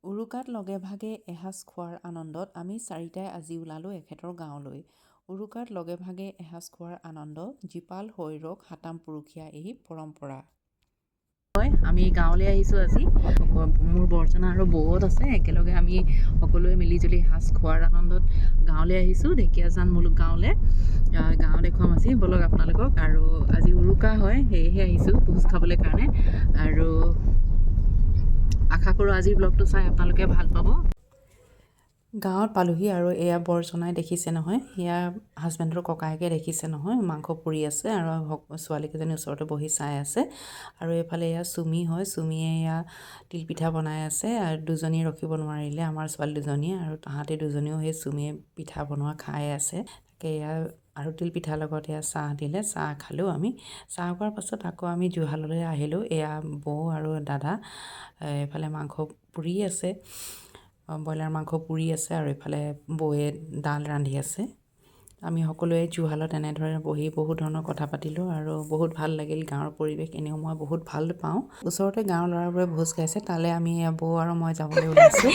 উৰুকাত লগে ভাগে এসাঁজ খোৱাৰ আনন্দত আমি চাৰিটাই আজি ওলালোঁ এখেতৰ গাঁৱলৈ। উৰুকাত লগে ভাগে এসাঁজ খোৱাৰ আনন্দ জীপাল হৈৰক সাতাম পুৰুষীয়া এই পৰম্পৰা। আমি গাঁৱলৈ আহিছোঁ আজি। মোৰ বৰ্জনা আৰু বৌহঁত আছে, একেলগে আমি সকলোৱে মিলিজুলি এসাঁজ খোৱাৰ আনন্দত গাঁৱলৈ আহিছোঁ, ঢেকীয়াজান মুলুক গাঁৱলৈ। গাঁও দেখুৱাম আজি, ব'লক আপোনালোকক। আৰু আজি উৰুকা হয়, সেয়েহে আহিছোঁ ভোজ খাবলৈ কাৰণে। আৰু আশা কৰোঁ আজিৰ ব্লগটো চাই আপোনালোকে ভাল পাব। গাঁৱত পালোহি আৰু এয়া বৰ্জনাই দেখিছে নহয়, এয়া হাজবেণ্ডৰ ককায়েকে দেখিছে নহয়, মাংস পুৰি আছে আৰু ছোৱালীকেইজনী ওচৰতে বহি চাই আছে। আৰু এইফালে এয়া চুমি হয়, চুমিয়ে এয়া তিলপিঠা বনাই আছে। আৰু দুজনী ৰখিব নোৱাৰিলে আমাৰ ছোৱালী দুজনীয়ে, আৰু তাহাঁতে দুজনীও সেই চুমিয়ে পিঠা বনোৱা খাই আছে। তাকে এয়া আৰু তিলপিঠাৰ লগত এয়া চাহ দিলে, চাহ খালোঁ আমি। চাহ খোৱাৰ পাছত আকৌ আমি জুহাললৈ আহিলোঁ। এয়া বৌ আৰু দাদা এইফালে মাংস পুৰি আছে, ব্ৰইলাৰ মাংস পুৰি আছে, আৰু এইফালে বৌয়ে ডাল ৰান্ধি আছে। আমি সকলোৱে জুহালত এনেদৰে বহি বহুত ধৰণৰ কথা পাতিলোঁ আৰু বহুত ভাল লাগিল। গাঁৱৰ পৰিৱেশ এনেও মই বহুত ভাল পাওঁ। ওচৰতে গাঁৱৰ ল'ৰাবোৰে ভোজ খাইছে, তালৈ আমি বৌ আৰু মই যাবলৈ ওলাইছোঁ।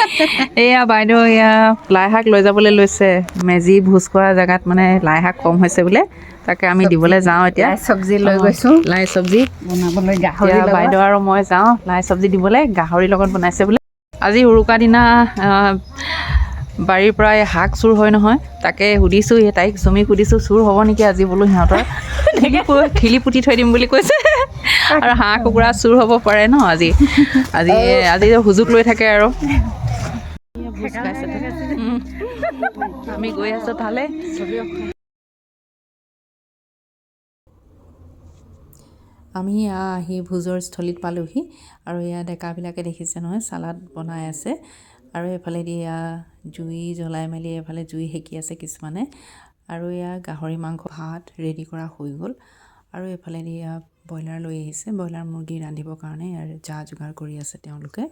এয়া বাইদেউ এয়া লাই শাক লৈ যাবলৈ লৈছে। মেজি ভোজ খোৱা জেগাত মানে লাই শাক কম হৈছে বোলে, তাকে আমি দিবলৈ যাওঁ এতিয়া। চব্জি লৈ গৈছোঁ, লাই চব্জি বনাবলৈ গাহৰি। বাইদেউ আৰু মই যাওঁ লাই চব্জি দিবলৈ, গাহৰিৰ লগত বনাইছে বোলে। আজি উৰুকা দিনা বাৰীৰ পৰা শাক চুৰ হয় নহয়, তাকে সুধিছোঁ তাইক, চুমিক সুধিছোঁ চুৰ হ'ব নেকি আজি বোলো সিহঁতৰ। খিলি পুতি থৈ দিম বুলি কৈছে। আৰু হাঁহ কুকুৰা চুৰ হ'ব পাৰে ন আজি আজি সুযোগ লৈ থাকে আৰু। আমি গৈ আছোঁ তালৈ। আমি আহি ভোজৰ স্থলীত পালোঁহি, আৰু এয়া ডেকাবিলাকে দেখিছে নহয় চালাড বনাই আছে। আৰু এইফালেদি এয়া জুই জ্বলাই মেলি এইফালে জুই সেকি আছে কিছুমানে। আৰু এয়া গাহৰি মাংস ভাত ৰেডি কৰা হৈ গ'ল। আৰু এইফালেদি এয়া ব্ৰইলাৰ লৈ আহিছে, ব্ৰইলাৰ মুৰ্গী ৰান্ধিবৰ কাৰণে যা যোগাৰ কৰি আছে তেওঁলোকে।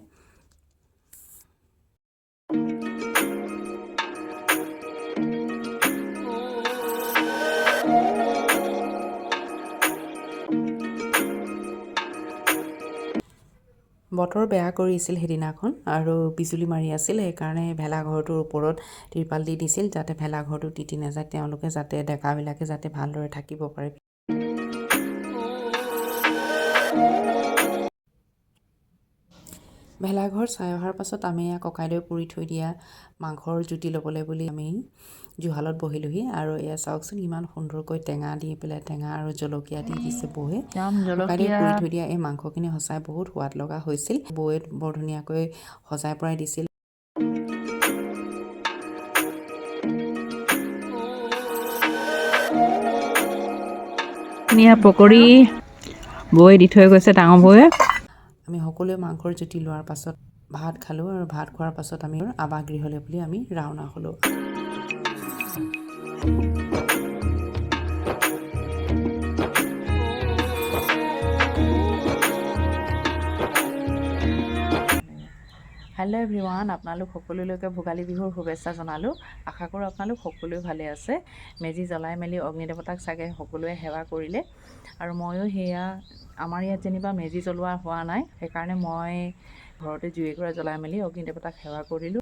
বতৰ বেয়া কৰিছিল সেইদিনাখন, আৰু বিজুলী মাৰি আছিল, সেইকাৰণে ভেলাঘৰটোৰ ওপৰত তিৰপাল দি দিছিল যাতে ভেলাঘৰটো তিতি নাযায়, তেওঁলোকে যাতে ডেকাবিলাকে যাতে ভালদৰে থাকিব পাৰে। ভেলাঘৰ চাই অহাৰ পাছত আমি ককাইদেউ পুৰি থৈ দিয়া মাংসৰ জুতি ল'বলৈ বুলি আমি জুহালত বহিলোঁহি। আৰু এয়া চাওকচোন ইমান সুন্দৰকৈ টেঙা দি পেলাই, টেঙা আৰু জলকীয়া দি দিছে বৌয়ে। ককাইদেউ পুৰি থৈ দিয়া এই মাংসখিনি সঁচাই বহুত সোৱাদ লগা হৈছিল। বৌয়ে বৰ ধুনীয়াকৈ সজাই পৰাই দিছিল। পকৰি বৌয়ে দি থৈ গৈছে, ডাঙৰ বৌয়ে। আমি সকলোৱে মাংসৰ জুতি লোৱাৰ পাছত ভাত খালোঁ, আৰু ভাত খোৱাৰ পাছত আমি আৱাস গৃহলৈ বুলি আমি ৰাওনা হ'লোঁ। হেল্ল' এভৰিৱান, আপোনালোক সকলোলৈকে ভোগালী বিহুৰ শুভেচ্ছা জনালোঁ। আশা কৰোঁ আপোনালোক সকলোৱে ভালে আছে। মেজি জ্বলাই মেলি অগ্নি দেৱতাক চাগে সকলোৱে সেৱা কৰিলে, আৰু ময়ো সেয়া আমাৰ ইয়াত যেনিবা মেজি জ্বলোৱা হোৱা নাই, সেইকাৰণে মই ঘৰতে জুই একুৰা জ্বলাই মেলি অগ্নি দেৱতাক সেৱা কৰিলোঁ।